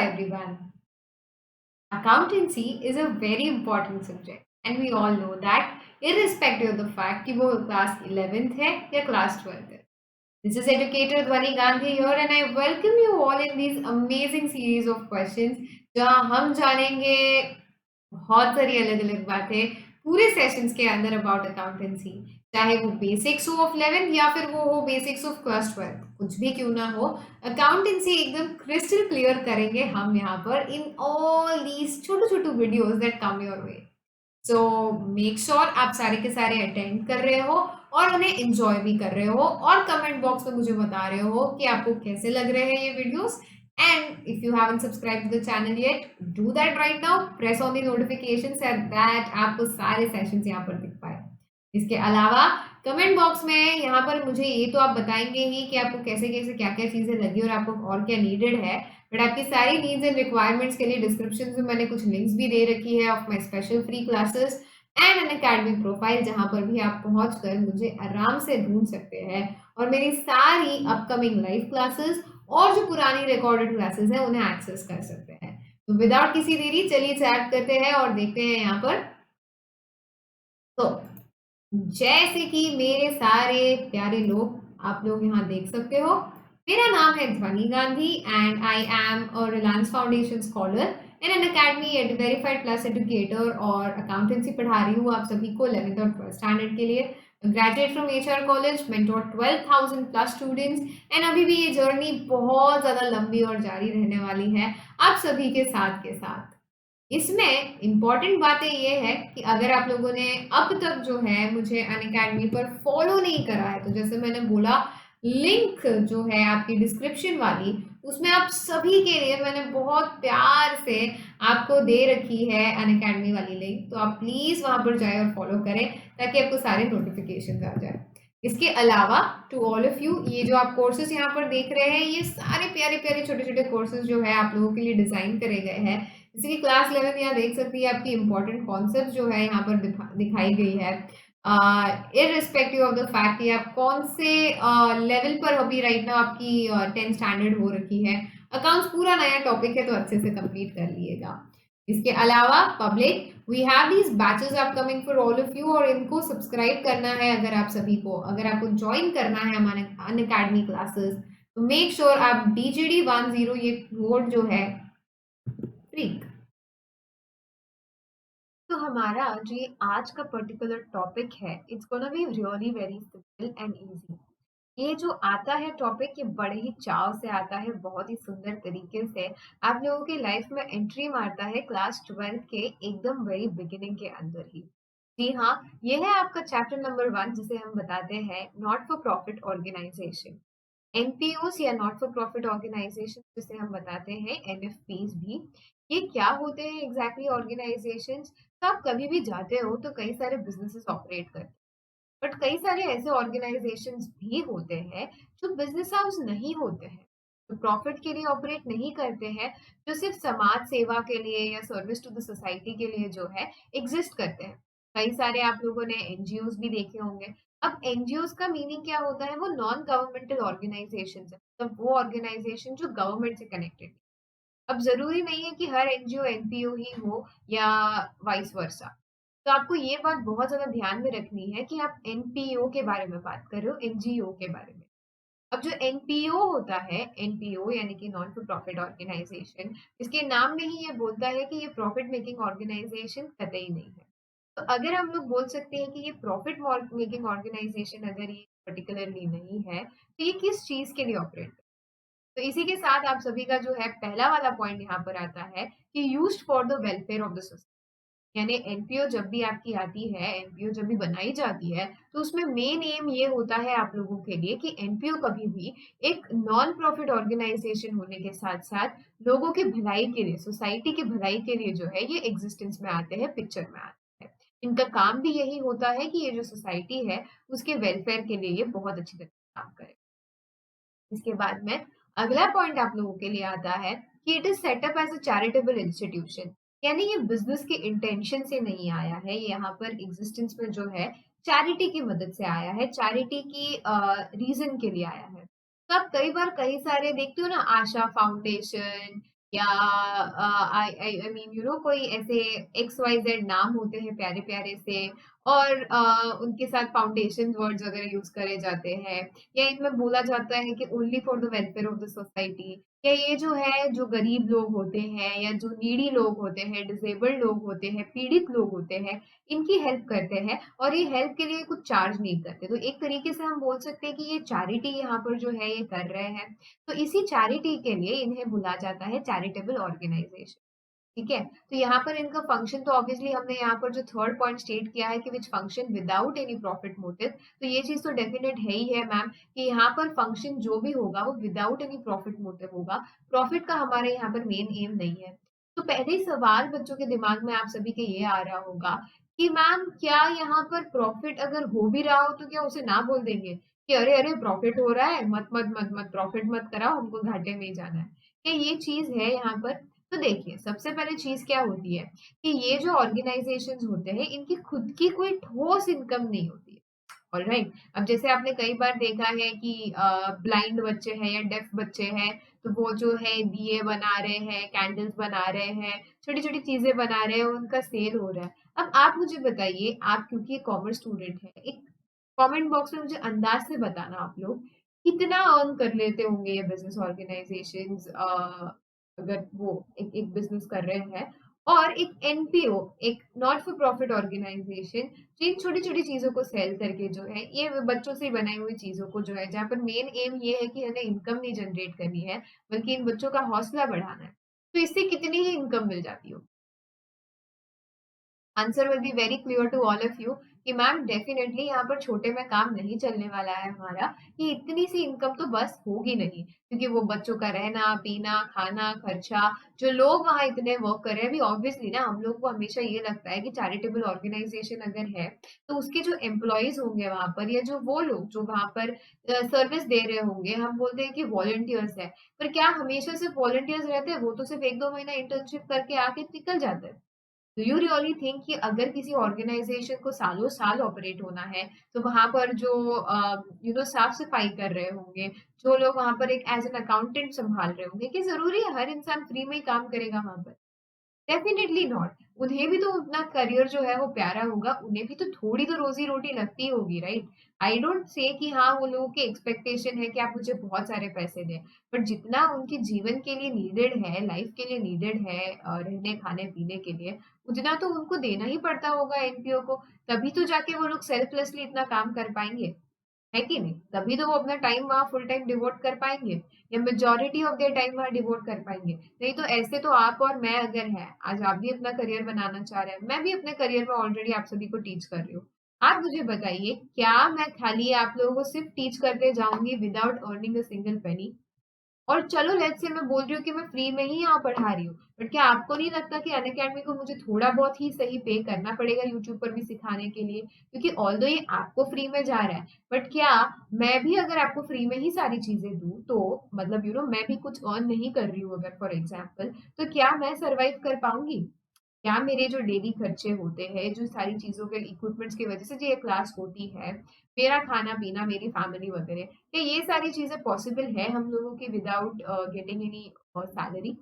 everyone. Accountancy is a very important subject, and we all know that irrespective of the fact कि वो class 11th है या class 12th है. This is educator Dhwani Gandhi here, and I welcome you all in these amazing series of questions जहाँ हम जानेंगे बहुत सारी अलग-अलग बातें पूरे सेशंस के अंदर अबाउट अकाउंटेंसी, चाहे वो बेसिक्स हो ऑफ 11th या फिर वो हो बेसिक्स ऑफ क्लास 12th, कुछ भी क्यों ना हो, अकाउंटेंसी एकदम क्रिस्टल क्लियर करेंगे हम यहाँ पर इन ऑल दीज छोटू-छोटू videos that come your way. So make sure आप सारे के सारे अटेंड कर रहे हो और उन्हें एंजॉय भी कर रहे हो और कमेंट बॉक्स में मुझे बता रहे हो कि आपको कैसे लग रहे हैं ये videos. And if you haven't subscribed to the channel yet, do that right now. Press on the notifications so that आपको सारे सेशंस यहाँ पर दिख पाए। इसके अलावा कमेंट बॉक्स में यहाँ पर मुझे ये तो आप बताएंगे ही कि आपको कैसे कैसे क्या क्या चीज़ें लगी और आपको और क्या नीडेड है, बट आपकी सारी नीड्स एंड रिक्वायरमेंट्स के लिए डिस्क्रिप्शन में मैंने कुछ लिंक्स भी दे रखी है of my special free classes and N academic profile, जहाँ पर भी आप पहुँच कर मुझे आराम से ढूंढ सकते हैं और मेरी सारी अपकमिंग लाइव क्लासेस और जो पुरानी रिकॉर्डेड क्लासेस है उन्हें एक्सेस कर सकते हैं। तो विदाउट किसी देरी चलिए चैट करते हैं और देखते हैं यहाँ पर। तो जैसे कि मेरे सारे प्यारे लोग आप लोग यहाँ देख सकते हो, मेरा नाम है ध्वनि Gandhi and I am a Reliance foundation scholar in an academy eight verified plus educator और अकाउंटेंसी पढ़ा रही हूँ आप सभी को 11th और 12th स्टैंडर्ड के लिए। Graduate from HR college, mentor 12,000 plus students and अभी भी ये जर्नी बहुत ज़्यादा लंबी और जारी रहने वाली है आप सभी के साथ। इसमें इम्पॉर्टेंट बातें ये है कि अगर आप लोगों ने अब तक जो है मुझे अनअकैडमी पर फॉलो नहीं करा है, तो जैसे मैंने बोला लिंक जो है आपकी डिस्क्रिप्शन वाली, उसमें आप सभी के लिए मैंने बहुत प्यार से आपको दे रखी है अनअकैडमी वाली लिंक, तो आप प्लीज़ वहाँ पर जाए और फॉलो करें ताकि आपको सारे नोटिफिकेशन आ जाए। इसके अलावा टू ऑल ऑफ यू, ये जो आप कोर्सेज यहाँ पर देख रहे हैं, ये सारे प्यारे प्यारे छोटे छोटे कोर्सेज जो है आप लोगों के लिए डिज़ाइन करे गए हैं। जैसे कि क्लास 11 यहाँ देख सकती है आपकी इंपॉर्टेंट कॉन्सेप्ट जो है यहाँ पर दिखाई गई है, इररिस्पेक्टिव ऑफ द फैक्ट कि आप कौन से लेवल पर अभी राइट नाउ आपकी 10th स्टैंडर्ड हो रखी है। अकाउंट्स पूरा नया टॉपिक है तो अच्छे से कंप्लीट कर लिएगा। इसके अलावा public, we have these batches upcoming for all of you और इनको सब्सक्राइब करना है अगर आप सभी को, अगर आपको ज्वाइन करना है हमारे अनअकैडमी क्लासेस, तो मेक श्योर आप DGD10 ये कोड जो है फ्रीक। तो हमारा जो ये आज का पर्टिकुलर टॉपिक है, it's gonna be really very simple and easy. ये जो आता है टॉपिक, ये बड़े ही चाव से आता है, बहुत ही सुंदर तरीके से आप लोगों की लाइफ में एंट्री मारता है क्लास 12th के एकदम वेरी बिगिनिंग के अंदर ही। जी हाँ, ये है आपका चैप्टर नंबर 1 जिसे हम बताते हैं नॉट फॉर प्रॉफिट ऑर्गेनाइजेशन। एनपीओस या नॉट फॉर प्रॉफिट ऑर्गेनाइजेशन जिसे हम बताते हैं एनएफपीस भी, ये क्या होते हैं एग्जैक्टली ऑर्गेनाइजेशंस। तो आप कभी भी जाते हो तो कई सारे बिजनेसेस ऑपरेट करते हैं, बट कई सारे ऐसे ऑर्गेनाइजेशंस भी होते हैं जो बिजनेस हाउस नहीं होते हैं, जो प्रॉफिट के लिए ऑपरेट नहीं करते हैं, जो सिर्फ समाज सेवा के लिए या सर्विस टू द सोसाइटी के लिए जो है एग्जिस्ट करते हैं। कई सारे आप लोगों ने एनजीओज भी देखे होंगे। अब एनजीओज का मीनिंग क्या होता है, वो नॉन गवर्नमेंटल ऑर्गेनाइजेशन है, मतलब वो ऑर्गेनाइजेशन जो गवर्नमेंट से कनेक्टेड। अब ज़रूरी नहीं है कि हर एनजीओ एनपीओ ही हो या वाइस वर्सा। तो आपको ये बात बहुत ज़्यादा ध्यान में रखनी है कि आप एनपीओ के बारे में बात कर रहे हो, एनजीओ के बारे में। अब जो एनपीओ होता है, एनपीओ यानी कि नॉन फॉर प्रॉफिट ऑर्गेनाइजेशन, इसके नाम में ही ये बोलता है कि ये प्रॉफिट मेकिंग ऑर्गेनाइजेशन कतई नहीं है। तो अगर हम लोग बोल सकते हैं कि ये प्रॉफिट मेकिंग ऑर्गेनाइजेशन अगर ये पर्टिकुलरली नहीं है, तो ये किस चीज़ के लिए ऑपरेट। तो इसी के साथ आप सभी का जो है पहला वाला पॉइंट यहाँ पर आता है कि used for the welfare of the society. यानी एनपीओ जब भी आपकी आती है, एनपीओ जब भी बनाई जाती है, तो उसमें मेन एम ये होता है आप लोगों के लिए कि एनपीओ कभी भी एक नॉन प्रॉफिट ऑर्गेनाइजेशन होने के साथ साथ लोगों की भलाई के लिए, सोसाइटी की भलाई के लिए जो है ये एग्जिस्टेंस में आते हैं, पिक्चर में आते हैं। इनका काम भी यही होता है कि ये जो सोसाइटी है उसके वेलफेयर के लिए ये बहुत अच्छी तरह काम करे। इसके बाद में अगला पॉइंट आप लोगों के लिए आता है कि it is setup as a charitable institution. यानी ये बिजनेस के इंटेंशन से नहीं आया है, ये यहाँ पर एग्जिस्टेंस में जो है चैरिटी की मदद से आया है, चैरिटी की रीजन के लिए आया है। तो आप कई बार कई सारे देखते हो ना, आशा फाउंडेशन या आई आई आई मीन कोई ऐसे एक्स वाई जेड नाम होते हैं प्यारे प्यारे से, और उनके साथ फाउंडेशन वर्ड्स वगैरह यूज करे जाते हैं, या इनमें बोला जाता है कि only for the welfare of the society, या ये जो है जो गरीब लोग होते हैं या जो नीडी लोग होते हैं, डिसेबल्ड लोग होते हैं, पीड़ित लोग होते हैं, इनकी हेल्प करते हैं और ये हेल्प के लिए कुछ चार्ज नहीं करते। तो एक तरीके से हम बोल सकते हैं कि ये चैरिटी यहाँ पर जो है ये कर रहे हैं। तो इसी चैरिटी के लिए इन्हें बुला जाता है चैरिटेबल ऑर्गेनाइजेशन। ठीक है, तो यहाँ पर इनका फंक्शन तो ऑब्वियसली हमने यहाँ पर जो थर्ड पॉइंट स्टेट किया है कि which function without any profit motive, तो ये चीज तो डेफिनेट है ही है मैम कि यहाँ पर फंक्शन जो भी होगा वो विदाउट एनी प्रॉफिट मोटिव होगा। प्रॉफिट का हमारे यहाँ पर मेन एम नहीं है। तो पहले ही सवाल बच्चों के दिमाग में आप सभी के ये आ रहा होगा कि मैम क्या यहाँ पर प्रॉफिट अगर हो भी रहा हो तो क्या उसे ना बोल देंगे कि अरे अरे प्रॉफिट हो रहा है, मत मत मत मत प्रॉफिट मत कराओ, हमको घाटे में ही जाना है। क्या ये चीज है यहाँ पर? तो देखिए, सबसे पहले चीज क्या होती है कि ये जो ऑर्गेनाइजेशंस होते हैं इनकी खुद की कोई ठोस इनकम नहीं होती है। ऑलराइट, अब जैसे आपने कई बार देखा है कि ब्लाइंड बच्चे हैं या डेफ बच्चे हैं, तो वो जो है दिए बना रहे हैं, कैंडल्स बना रहे हैं, छोटी छोटी चीजें बना रहे हैं, उनका सेल हो रहा है। अब आप मुझे बताइए, आप क्योंकि कॉमर्स स्टूडेंट है, एक कमेंट बॉक्स में मुझे अंदाज से बताना आप लोग कितना अर्न कर लेते होंगे ये बिजनेस ऑर्गेनाइजेशंस, अगर वो एक एक बिजनेस कर रहे हैं, और एक एनपीओ, एक नॉट फॉर प्रॉफिट ऑर्गेनाइजेशन जो इन छोटी छोटी चीजों को सेल करके जो है ये बच्चों से बनाई हुई चीजों को जो है, जहाँ पर मेन एम ये है कि हमें इनकम नहीं जनरेट करनी है बल्कि इन बच्चों का हौसला बढ़ाना है, तो इससे कितनी ही इनकम मिल जाती हो? Answer will be very clear to all of you कि मैम डेफिनेटली यहाँ पर छोटे में काम नहीं चलने वाला है हमारा, कि इतनी सी इनकम तो बस होगी नहीं, क्योंकि वो बच्चों का रहना पीना खाना खर्चा, जो लोग वहाँ इतने वर्क कर रहे हैं, अभी ऑब्वियसली ना हम लोग को हमेशा ये लगता है कि चैरिटेबल ऑर्गेनाइजेशन अगर है तो उसके जो एम्प्लॉयज होंगे वहां पर, या जो वो लोग जो वहां पर सर्विस दे रहे होंगे, हम बोलते हैं कि वॉलंटियर्स है, पर क्या हमेशा सिर्फ वॉलंटियर्स रहते हैं? वो तो सिर्फ 1-2 महीना इंटर्नशिप करके आके निकल जाते हैं। डू यू रियली थिंक कि अगर किसी ऑर्गेनाइजेशन को सालों साल ऑपरेट होना है, तो वहां पर जो साफ सफाई कर रहे होंगे, जो लोग वहां पर एक एज एन अकाउंटेंट संभाल रहे होंगे, कि जरूरी है हर इंसान फ्री में ही काम करेगा वहां पर? Definitely not. उन्हें भी तो अपना करियर जो है वो प्यारा होगा, उन्हें भी तो थोड़ी तो रोजी रोटी लगती होगी, राइट? आई डोंट से कि हाँ वो लोगों की एक्सपेक्टेशन है कि आप मुझे बहुत सारे पैसे दें, बट जितना उनके जीवन के लिए नीडेड है, लाइफ के लिए नीडेड है, रहने खाने पीने के लिए, उतना तो उनको देना ही पड़ता होगा एनपीओ को। तभी तो जाके वो लोग सेल्फलेसली इतना काम कर पाएंगे, है कि नहीं? तभी तो वो अपना टाइम वहाँ फुल टाइम डिवोट कर पाएंगे, या मेजोरिटी ऑफ देयर टाइम वहाँ डिवोट कर पाएंगे। नहीं तो ऐसे तो आप और मैं अगर है, आज आप भी अपना करियर बनाना चाह रहे हैं, मैं भी अपने करियर में ऑलरेडी आप सभी को टीच कर रही हूँ। आप मुझे बताइए, क्या मैं खाली आप लोगों को सिर्फ टीच करते जाऊंगी without earning a single penny? और चलो लेट्स से मैं बोल रही हूँ कि मैं फ्री में ही यहाँ पढ़ा रही हूँ, बट क्या आपको नहीं लगता कि अनअकैडमी को मुझे थोड़ा बहुत ही सही पे करना पड़ेगा यूट्यूब पर भी सिखाने के लिए? क्योंकि ऑल्दो ये आपको फ्री में जा रहा है, बट क्या मैं भी अगर आपको फ्री में ही सारी चीजें दूं, तो मतलब मैं भी कुछ अर्न नहीं कर रही हूँ अगर फॉर एग्जाम्पल, तो क्या मैं सरवाइव कर पाऊंगी? क्या मेरे जो डेली खर्चे होते हैं, जो सारी चीज़ों के इक्विपमेंट्स की वजह से जो ये क्लास होती है, मेरा खाना-पीना, मेरी फैमिली वगैरह, क्या ये सारी चीज़ें पॉसिबल है हम लोगों की विदाउट गेटिंग एनी सैलरी?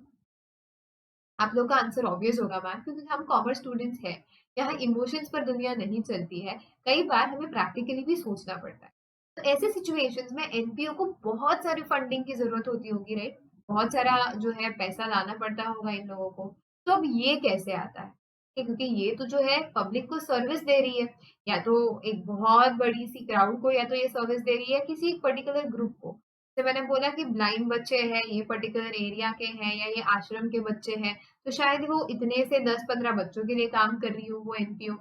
आप लोग का आंसर ऑब्वियस होगा मैम, क्योंकि हम कॉमर्स स्टूडेंट्स हैं। यहाँ इमोशंस पर दुनिया नहीं चलती है। कई बार हमें प्रैक्टिकली भी सोचना पड़ता है। तो ऐसे सिचुएशंस में एनपीओ को बहुत सारी फंडिंग की जरूरत होती होगी, राइट? बहुत सारा जो है पैसा लाना पड़ता होगा इन लोगों को। तो अब ये कैसे आता है? क्योंकि ये तो जो है पब्लिक को सर्विस दे रही है, या तो एक बहुत बड़ी सी क्राउड को, या तो ये सर्विस दे रही है किसी एक पर्टिकुलर ग्रुप को। जैसे मैंने बोला कि ब्लाइंड बच्चे हैं, ये पर्टिकुलर एरिया के हैं, या ये आश्रम के बच्चे हैं, तो शायद वो इतने से 10-15 बच्चों के लिए काम कर रही हो वो एनपीओ।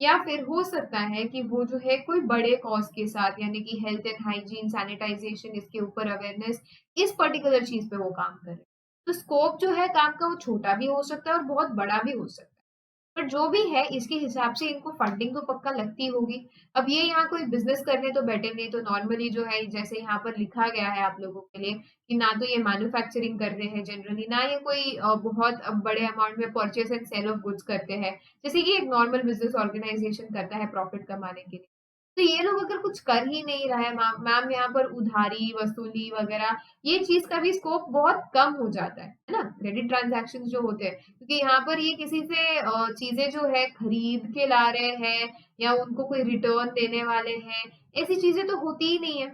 या फिर हो सकता है कि वो जो है कोई बड़े कॉज के साथ, यानी कि हेल्थ एंड हाइजीन, सैनिटाइजेशन, इसके ऊपर अवेयरनेस, इस पर्टिकुलर चीज पे वो काम कर रहे हैं। तो स्कोप जो है काम का वो छोटा भी हो सकता है और बहुत बड़ा भी हो सकता है। पर जो भी है इसके हिसाब से इनको फंडिंग तो पक्का लगती होगी। अब ये यहाँ कोई बिजनेस करने तो बैठे नहीं, तो नॉर्मली जो है जैसे यहाँ पर लिखा गया है आप लोगों के लिए कि ना तो ये मैन्युफैक्चरिंग कर रहे हैं जनरली, ना ये कोई बहुत बड़े अमाउंट में purchase and sale of goods करते हैं, जैसे कि एक नॉर्मल बिजनेस ऑर्गेनाइजेशन करता है प्रॉफिट कमाने के लिए। तो ये लोग अगर कुछ कर ही नहीं रहा है मैम यहाँ पर उधारी वसूली वगैरह ये चीज का भी स्कोप बहुत कम हो जाता है ना, क्रेडिट ट्रांजैक्शन जो होते हैं, क्योंकि यहाँ पर ये किसी से चीजें जो है खरीद के ला रहे हैं या उनको कोई रिटर्न देने वाले हैं, ऐसी चीजें तो होती ही नहीं है।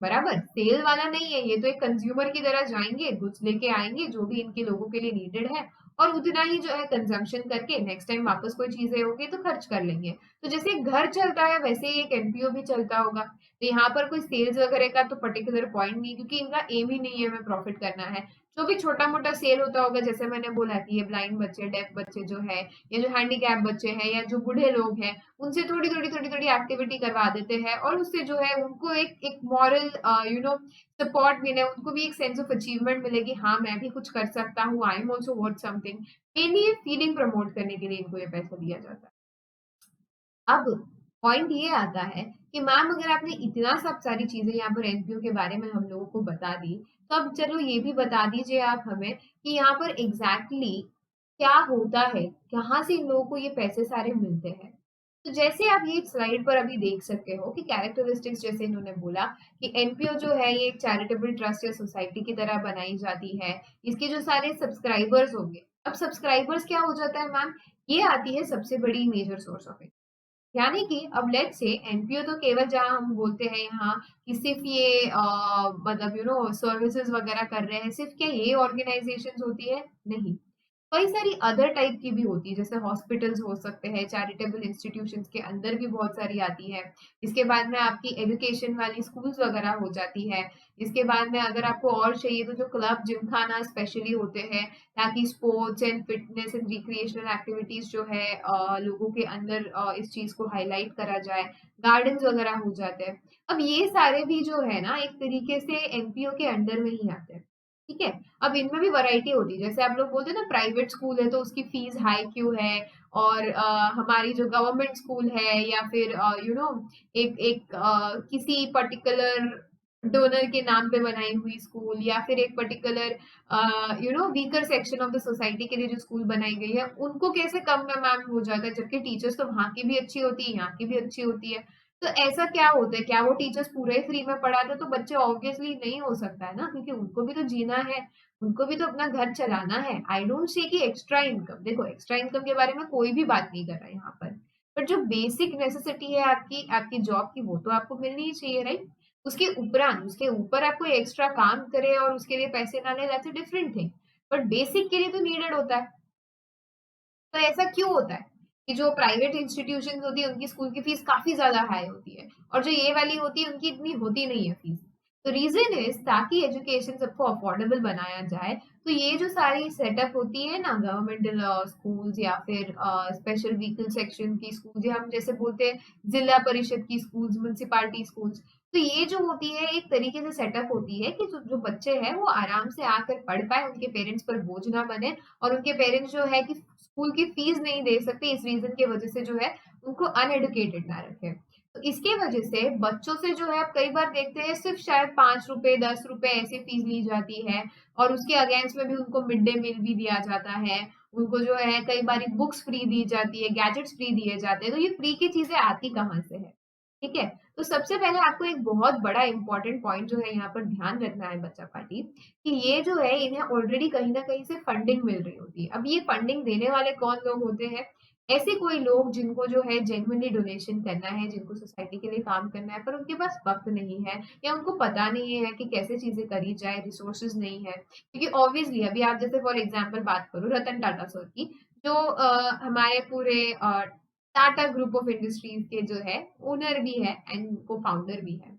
बराबर सेल वाला नहीं है ये, तो एक कंज्यूमर की तरह जाएंगे, गुड्स लेके आएंगे जो भी इनके लोगों के लिए नीडेड है, और उतना ही जो है कंजम्पशन करके नेक्स्ट टाइम वापस कोई चीजें होगी तो खर्च कर लेंगे। तो जैसे एक घर चलता है वैसे ही एक एनपीओ भी चलता होगा। तो यहाँ पर कोई सेल्स वगैरह का तो पर्टिकुलर पॉइंट नहीं, क्योंकि इनका एम ही नहीं है हमें प्रॉफिट करना है। जो भी छोटा मोटा सेल होता होगा, जैसे मैंने बोला कि ये ब्लाइंड बच्चे डेफ बच्चे जो है, या जो हैंडीकैप बच्चे हैं, या जो बूढ़े लोग हैं, उनसे थोड़ी थोड़ी एक्टिविटी करवा देते हैं, और उससे जो है उनको एक एक मॉरल सपोर्ट मिले, उनको भी एक सेंस ऑफ अचीवमेंट मिले कि हाँ मैं भी कुछ कर सकता हूँ, I am also worth something. Mainly ये फीलिंग प्रमोट करने के लिए इनको ये पैसा दिया जाता है। अब पॉइंट ये आता है कि मैम अगर आपने इतना सब सारी चीजें यहाँ पर एनपीओ के बारे में हम लोगों को बता दी, तो अब चलो ये भी बता दीजिए आप हमें कि यहाँ पर एग्जैक्टली क्या होता है, कहाँ से इन लोगों को ये पैसे सारे मिलते हैं। तो जैसे आप ये स्लाइड पर अभी देख सकते हो कि कैरेक्टरिस्टिक्स जैसे इन्होंने बोला कि एनपीओ जो है ये एक चैरिटेबल ट्रस्ट या सोसाइटी की तरह बनाई जाती है। इसके जो सारे सब्सक्राइबर्स होंगे, अब सब्सक्राइबर्स क्या हो जाता है मैम, ये आती है सबसे बड़ी मेजर सोर्स ऑफ, यानी कि अब लेट्स से एनपीओ तो केवल जहां हम बोलते हैं यहाँ कि सिर्फ ये मतलब सर्विसेज वगैरह कर रहे हैं, सिर्फ क्या ये ऑर्गेनाइजेशंस होती है, नहीं, कई सारी अदर टाइप की भी होती है, जैसे हॉस्पिटल्स हो सकते हैं, चैरिटेबल इंस्टीट्यूशंस के अंदर भी बहुत सारी आती है। इसके बाद में आपकी एजुकेशन वाली स्कूल्स वगैरह हो जाती है। इसके बाद में अगर आपको और चाहिए तो जो क्लब जिमखाना स्पेशली होते हैं, ताकि sports and fitness and recreational activities जो है लोगों के अंदर इस चीज को हाईलाइट करा जाए, गार्डन्स वगैरह हो जाते हैं। अब ये सारे भी जो है ना एक तरीके से एनपीओ के अंडर में ही आते हैं। ठीक है, अब इनमें भी वैरायटी होती है, जैसे आप लोग बोलते हैं ना प्राइवेट स्कूल है तो उसकी फीस हाई क्यों है, और हमारी जो गवर्नमेंट स्कूल है या फिर एक एक किसी पर्टिकुलर डोनर के नाम पे बनाई हुई स्कूल, या फिर एक particular weaker section of the society के लिए जो स्कूल बनाई गई है, उनको कैसे कम में मैम हो जाता है, जबकि टीचर्स तो वहां की भी अच्छी होती है, यहाँ की भी अच्छी होती है। तो ऐसा क्या होता है, क्या वो टीचर्स पूरे फ्री में पढ़ाते तो बच्चे ऑब्वियसली नहीं हो सकता है ना, क्योंकि उनको भी तो जीना है, उनको भी तो अपना घर चलाना है। आई डोंट से कि एक्स्ट्रा इनकम, देखो एक्स्ट्रा इनकम के बारे में कोई भी बात नहीं कर रहा है यहाँ पर, बट जो बेसिक नेसेसिटी है आपकी आपकी जॉब की वो तो आपको मिलनी ही चाहिए, राइट। उसके उपरांत उसके ऊपर आप कोई एक्स्ट्रा काम करे और उसके लिए पैसे ना ले, that's a different thing, but basic के लिए तो नीडेड होता है। तो ऐसा क्यों होता है कि जो प्राइवेट इंस्टीट्यूशन होती है उनकी स्कूल की फीस काफी ज्यादा हाई होती है, और जो ये वाली होती है उनकी इतनी होती नहीं है फीस। तो रीजन इज ताकि एजुकेशन सबको अफोर्डेबल बनाया जाए, तो ये जो सारी सेटअप होती है ना गवर्नमेंटल स्कूल्स या फिर स्पेशल व्हीकल सेक्शन की स्कूल्स, या हम जैसे बोलते हैं जिला परिषद की स्कूल्स, म्यूनसिपालिटी स्कूल्स, तो ये जो होती है एक तरीके से सेटअप होती है कि जो बच्चे हैं वो आराम से आकर पढ़ पाए, उनके पेरेंट्स पर बोझ ना बने, और उनके पेरेंट्स जो है कि स्कूल की फीस नहीं दे सकते इस रीजन की वजह से जो है उनको अनएडुकेटेड ना रखे। तो इसके वजह से बच्चों से जो है आप कई बार देखते हैं सिर्फ शायद 5 रुपए 10 रुपए ऐसी फीस ली जाती है, और उसके अगेंस्ट में भी उनको मिड डे मील भी दिया जाता है, उनको जो है कई बार बुक्स फ्री दी जाती है, गैजेट्स फ्री दिए जाते हैं। तो ये फ्री की चीजें आती कहाँ से है, ठीक है। तो सबसे पहले आपको एक बहुत बड़ा इंपॉर्टेंट पॉइंट जो है यहाँ पर ध्यान रखना है बच्चा पार्टी, कि ये जो है इन्हें ऑलरेडी कहीं ना कहीं से फंडिंग मिल रही होती है। अब ये फंडिंग देने वाले कौन लोग होते हैं, ऐसे कोई लोग जिनको जो है जेन्युइनली डोनेशन करना है, जिनको सोसाइटी के लिए काम करना है, पर उनके पास वक्त नहीं है, या उनको पता नहीं है कि कैसे चीजें करी जाए, रिसोर्सेज नहीं है। क्योंकि ऑब्वियसली अभी आप जैसे फॉर एग्जाम्पल बात करो रतन टाटा सर की, जो हमारे पूरे टाटा ग्रुप ऑफ इंडस्ट्रीज के जो है ओनर भी है एंड को फाउंडर भी है।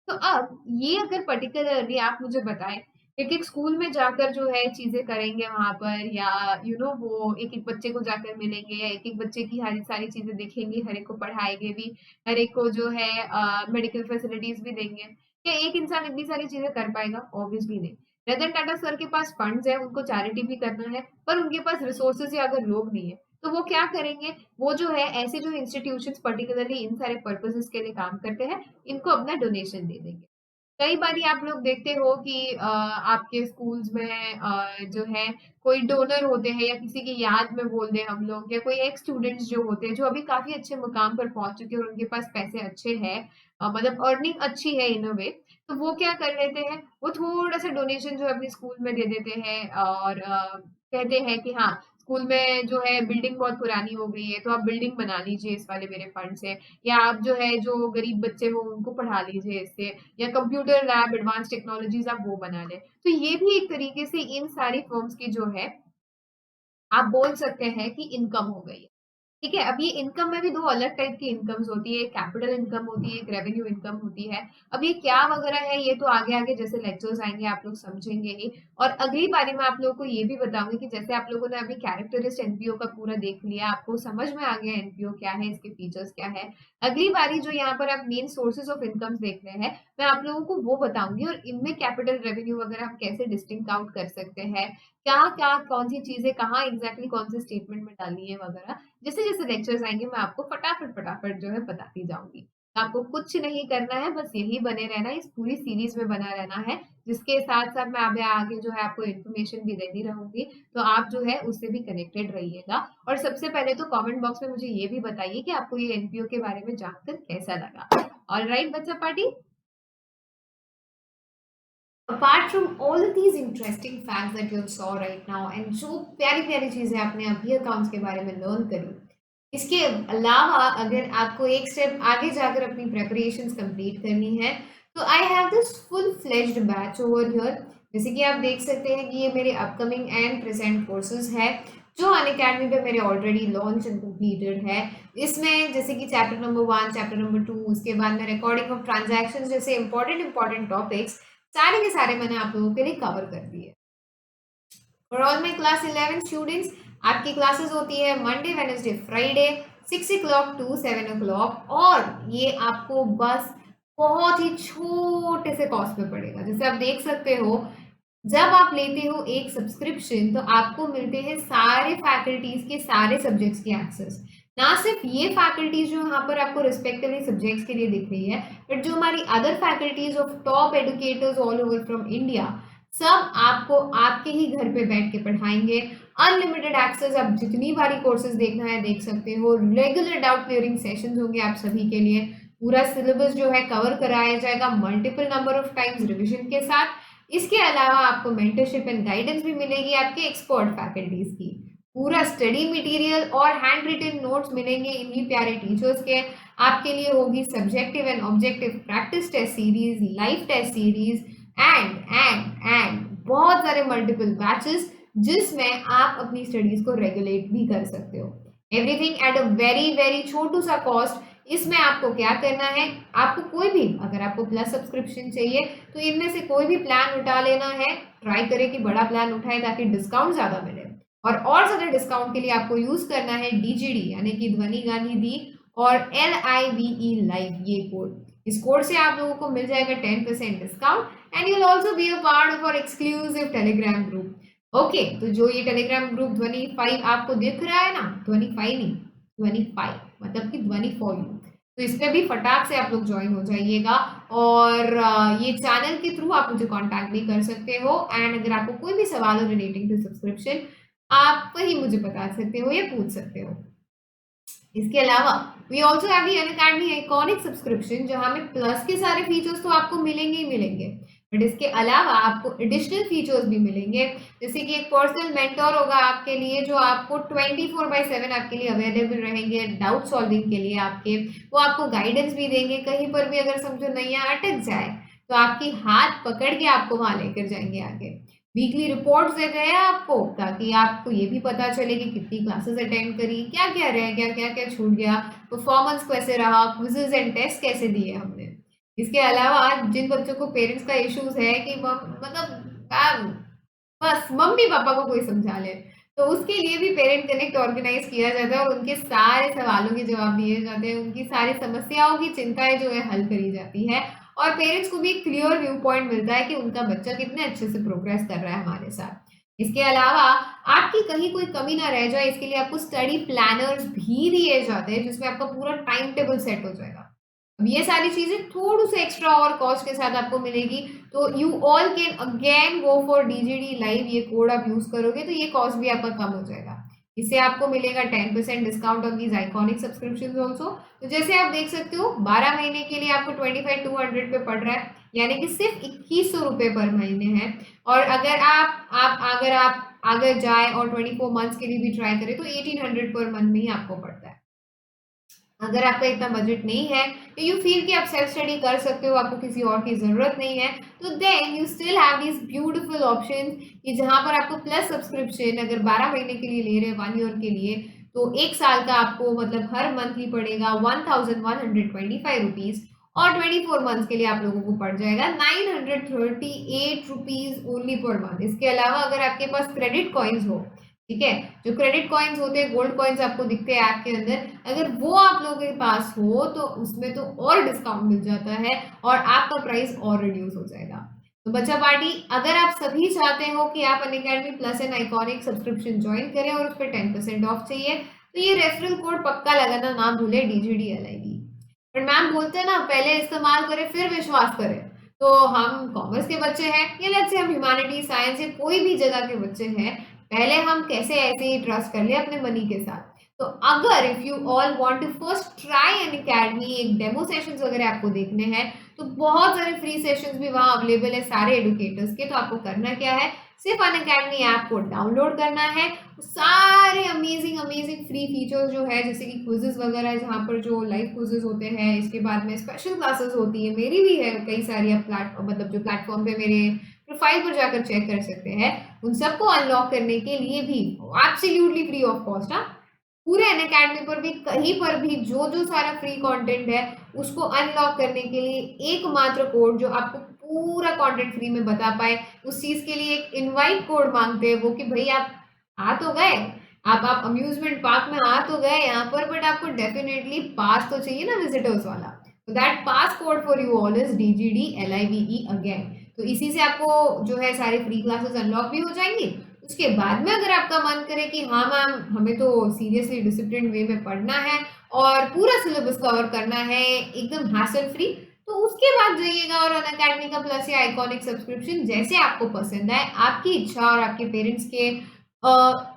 तो अब ये अगर पर्टिकुलरली आप मुझे बताएं, एक एक स्कूल में जाकर जो है चीजें करेंगे वहां पर, या वो एक एक बच्चे को जाकर मिलेंगे, या एक एक बच्चे की हर सारी चीजें देखेंगे, हर एक को पढ़ाएंगे भी, हर एक को जो है मेडिकल फैसिलिटीज भी देंगे, क्या एक इंसान इतनी सारी चीजें कर पाएगा? ऑब्वियसली नहीं। रतन टाटा सर के पास फंड्स है, उनको चैरिटी भी करना है, पर उनके पास रिसोर्सेज या अगर लोग नहीं है तो वो क्या करेंगे, वो जो है ऐसे जो इंस्टीट्यूशंस पर्टिकुलरली इन सारे पर्पसेस के लिए काम करते हैं, इनको अपना डोनेशन दे देंगे। कई बारी आप लोग देखते हो कि आपके स्कूल्स में जो है कोई डोनर होते हैं या किसी की याद में बोल दें हम लोग, या कोई एक स्टूडेंट्स जो होते हैं जो अभी काफी अच्छे मुकाम पर पहुंच चुके हैं और उनके पास पैसे अच्छे हैं, मतलब अर्निंग अच्छी है इन अ वे, तो वो क्या कर लेते हैं, वो थोड़ा सा डोनेशन जो है अपने स्कूल में दे देते हैं और कहते हैं कि हाँ, स्कूल में जो है बिल्डिंग बहुत पुरानी हो गई है तो आप बिल्डिंग बना लीजिए इस वाले मेरे फंड से, या आप जो है जो गरीब बच्चे हो उनको पढ़ा लीजिए इससे, या कंप्यूटर लैब एडवांस टेक्नोलॉजीज आप वो बना लें। तो ये भी एक तरीके से इन सारी फर्म्स की जो है आप बोल सकते हैं कि इनकम हो गई है। ठीक है, अब ये इनकम में भी दो अलग टाइप की इनकम्स होती है, एक कैपिटल इनकम होती है, एक रेवेन्यू इनकम होती है। अब ये क्या वगैरह है ये तो आगे आगे जैसे लेक्चर्स आएंगे आप लोग समझेंगे ही। और अगली बारी मैं आप लोगों को ये भी बताऊंगी कि जैसे आप लोगों ने अभी कैरेक्टरिस्ट एनपीओ का पूरा देख लिया, आपको समझ में आ गया एनपीओ क्या है, इसके फीचर्स क्या है। अगली बारी जो यहाँ पर आप मेन सोर्सेज ऑफ इनकम्स देख रहे हैं, मैं आप लोगों को वो बताऊंगी और इनमें कैपिटल रेवेन्यू वगैरह हम कैसे डिस्टिंक्ट आउट कर सकते हैं, क्या क्या कौन सी चीजें कहाँ एग्जैक्टली कौन से स्टेटमेंट में डालनी है वगैरह। जैसे जैसे लेक्चर्स आएंगे मैं आपको फटाफट फटाफट जो है बताती जाऊंगी। तो आपको कुछ नहीं करना है, बस यही बने रहना है, इस पूरी सीरीज में बना रहना है, जिसके साथ साथ मैं आगे आगे जो है आपको इन्फॉर्मेशन भी देती रहूंगी। तो आप जो है उससे भी कनेक्टेड रहिएगा। और सबसे पहले तो कमेंट बॉक्स में मुझे ये भी बताइए कि आपको ये एनपीओ के बारे में जानकर कैसा लगा। ऑल राइट बच्चा party, apart from all of these interesting facts that you saw right now and जो प्यारी प्यारी चीजें आपने अभी अकाउंट्स के बारे में लर्न करी, इसके अलावा अगर आपको एक स्टेप आगे जाकर अपनी प्रेपरेशंस कंप्लीट करनी है, तो I have this full fledged batch over here. जैसे कि आप देख सकते हैं कि ये मेरे अपकमिंग एंड प्रेजेंट कोर्सेज है जो अनअकैडमी पे मेरे ऑलरेडी लॉन्च एंड कंप्लीटेड है। इसमें जैसे कि चैप्टर नंबर 1, चैप्टर नंबर 2, उसके बाद में रिकॉर्डिंग ऑफ ट्रांजैक्शंस जैसे इंपॉर्टेंट टॉपिक्स सारे के सारे मैंने आप लोगों के लिए कवर कर दिए। For all my class 11 students, आपकी क्लासेस होती है Monday Wednesday Friday 6 o'clock to 7 o'clock, और ये आपको बस बहुत ही छोटे से कॉस्ट में पड़ेगा। जैसे आप देख सकते हो, जब आप लेते हो एक सब्सक्रिप्शन तो आपको मिलते हैं सारे फैकल्टीज के सारे सब्जेक्ट्स की एक्सेस। ना सिर्फ ये फैकल्टीज जो यहाँ पर आपको रिस्पेक्टिवली सब्जेक्ट्स के लिए दिख रही है, बट जो हमारी other faculties of top educators all over from India, सब आपको आपके ही घर पे बैठ के पढ़ाएंगे। अनलिमिटेड एक्सेस, आप जितनी बारी कोर्सेज देखना है देख सकते हो। रेगुलर डाउट क्लियरिंग सेशंस होंगे आप सभी के लिए। पूरा सिलेबस जो है कवर कराया जाएगा multiple number of times revision के साथ। इसके अलावा आपको मेंटरशिप एंड गाइडेंस भी मिलेगी आपके एक्सपर्ट फैकल्टीज की। पूरा स्टडी मटेरियल और हैंड रिटन नोट्स मिलेंगे इन्हीं प्यारे टीचर्स के। आपके लिए होगी subjective and objective practice test series, live test series and बहुत सारे मल्टीपल बैचेस जिसमें आप अपनी स्टडीज को रेगुलेट भी कर सकते हो। Everything at a very very छोटू सा कॉस्ट। इसमें आपको क्या करना है, आपको कोई भी, अगर आपको प्लस सब्सक्रिप्शन चाहिए तो इनमें से कोई भी प्लान उठा लेना है। ट्राई करें कि बड़ा प्लान उठाए ताकि डिस्काउंट ज्यादा मिले। और ज्यादा डिस्काउंट के लिए आपको यूज करना है डीजीडी यानी कि ध्वनि गांधी दी और LIVE लाइव, ये कोड। इस कोड से आप लोगों को मिल जाएगा 10% discount and you will also be a part of our exclusive Telegram group. Okay, तो जो ये टेलीग्राम ग्रुप ध्वनि 5 आपको दिख रहा है ना, ध्वनि 5 नहीं, ध्वनि 5 मतलब कि ध्वनि फॉर यू, तो इस पे भी फटाक से आप लोग ज्वाइन हो जाइएगा। और ये चैनल के थ्रू आप मुझे कांटेक्ट भी कर सकते हो। एंड अगर आपको कोई भी सवाल हो रिलेटिंग टू सब्सक्रिप्शन, आप वही मुझे बता सकते हो या पूछ सकते हो। इसके अलावा we also have the Unacademy iconic subscription, जहां में प्लस के सारे फीचर्स तो आपको मिलेंगे ही मिलेंगे, बट इसके अलावा आपको एडिशनल फीचर्स भी मिलेंगे। जैसे कि एक पर्सनल मेंटर होगा आपके लिए जो आपको 24/7 आपके लिए अवेलेबल रहेंगे डाउट सॉल्विंग के लिए आपके। वो आपको गाइडेंस भी देंगे, कहीं पर भी अगर समझो नैया अटक जाए तो आपकी हाथ पकड़ के आपको वहां लेकर जाएंगे आगे। वीकली रिपोर्ट्स देते हैं आपको ताकि आपको ये भी पता चले कि कितनी क्लासेस अटेंड करी, क्या क्या रह गया, क्या क्या छूट गया, परफॉर्मेंस कैसे रहा, क्विजेज एंड टेस्ट कैसे दिए हमने। इसके अलावा जिन बच्चों को पेरेंट्स का इश्यूज है कि मतलब बस मम्मी पापा को कोई समझा ले, तो उसके लिए भी पेरेंट कनेक्ट ऑर्गेनाइज किया जाता है और उनके सारे सवालों के जवाब दिए जाते हैं, उनकी सारी समस्याओं की चिंताएं जो है हल करी जाती है। और पेरेंट्स को भी एक क्लियर व्यू पॉइंट मिलता है कि उनका बच्चा कितने अच्छे से प्रोग्रेस कर रहा है हमारे साथ। इसके अलावा आपकी कहीं कोई कमी ना रह जाए, इसके लिए आपको स्टडी प्लानर्स भी दिए जाते हैं जिसमें आपका पूरा टाइम टेबल सेट हो जाएगा। अब ये सारी चीजें थोड़े से एक्स्ट्रा और कॉस्ट के साथ आपको मिलेगी, तो you all can again go for DGD live. ये कोड आप यूज करोगे तो ये कॉस्ट भी आपका कम हो जाएगा। इससे आपको मिलेगा 10% discount on these iconic subscription also. तो जैसे आप देख सकते हो 12 महीने के लिए आपको 25,200 पे पड़ रहा है, यानी कि सिर्फ 2100 रुपये पर महीने है। और अगर आप आगे जाए और 24 मंथ्स के लिए भी ट्राई करें तो 1800 पर मंथ में ही आपको पड़ता है। अगर आपका इतना बजट नहीं है, यू फील कि आप सेल्फ स्टडी कर सकते हो, आपको किसी और की जरूरत नहीं है, तो then you still have these beautiful options कि जहां पर आपको प्लस सब्सक्रिप्शन अगर 12 महीने के लिए ले रहे हैं 1 ईयर के लिए, तो एक साल का आपको मतलब हर मंथली पड़ेगा 1125 रुपीज, और 24 मंथ्स के लिए आप लोगों को पड़ जाएगा 938 रुपीज ओनली पर मंथ। इसके अलावा अगर आपके पास क्रेडिट कॉइन्स हो, ठीक है, जो क्रेडिट कॉइन्स होते हैं, गोल्ड कॉइन्स आपको दिखते हैं ऐप के अंदर, अगर वो आप लोगों के पास हो तो उसमें तो और डिस्काउंट मिल जाता है और आपका प्राइस और रिड्यूस हो जाएगा। तो बच्चा पार्टी, अगर आप सभी चाहते हो कि आप Unacademy plus and iconic subscription join करें और उस पर 10% ऑफ चाहिए, तो ये रेफरल कोड पक्का लगाना ना भूले, DGDLIV। पर मैम बोलते हैं ना, पहले इस्तेमाल करें फिर विश्वास करें। तो हम कॉमर्स के बच्चे हैं या लेट्स से हम ह्यूमैनिटी साइंस या कोई भी जगह के बच्चे हैं, पहले हम कैसे ऐसे ही ट्रस्ट कर ले अपने मनी के साथ। तो अगर if you all want to first try Unacademy, एक डेमो सेशंस वगैरह आपको देखने हैं, तो बहुत सारे फ्री सेशंस भी वहां अवेलेबल है सारे एडुकेटर्स के। तो आपको करना क्या है, सिर्फ अन अकेडमी ऐप को डाउनलोड करना है। सारे अमेजिंग अमेजिंग फ्री फीचर्स जो है, जैसे कि क्विजेस वगैरह, जहाँ पर जो लाइव क्विजेस होते हैं, इसके बाद में स्पेशल क्लासेस होती है, मेरी भी है कई सारी, आप मतलब जो प्लेटफॉर्म पे मेरे प्रोफाइल पर जाकर चेक कर सकते हैं, उन सबको अनलॉक करने के लिए भी एब्सोल्युटली फ्री ऑफ कॉस्ट। हाँ, पूरे अनअकैडमी पर भी कहीं पर भी जो जो सारा फ्री कंटेंट है उसको अनलॉक करने के लिए एकमात्र कोड जो आपको पूरा कंटेंट फ्री में बता पाए, उस चीज के लिए एक इनवाइट कोड मांगते हैं वो, कि भाई आप आ तो गए, आप अम्यूजमेंट पार्क में आ तो गए यहाँ पर, बट आपको डेफिनेटली पास तो चाहिए ना विजिटर्स वाला। तो that pass code for you all is DGDLIVE again. तो इसी से आपको जो है सारे फ्री क्लासेस अनलॉक भी हो जाएंगी। उसके बाद में अगर आपका मन करे कि हाँ मैम हमें तो सीरियसली डिसिप्लिन वे में पढ़ना है और पूरा सिलेबस कवर करना है एकदम हैसल फ्री, तो उसके बाद जाइएगा और अनअकैडमी का प्लस या आइकॉनिक सब्सक्रिप्शन जैसे आपको पसंद है, आपकी इच्छा और आपके पेरेंट्स के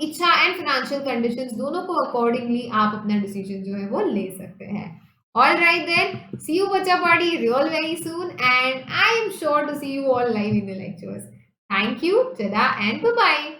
इच्छा एंड फाइनेंशियल कंडीशंस दोनों को अकॉर्डिंगली आप अपना डिसीजन जो है वो ले सकते हैं। All right then, see you Bacha Party real very soon, and I am sure to see you all live in the lectures. Thank you, tada and bye bye.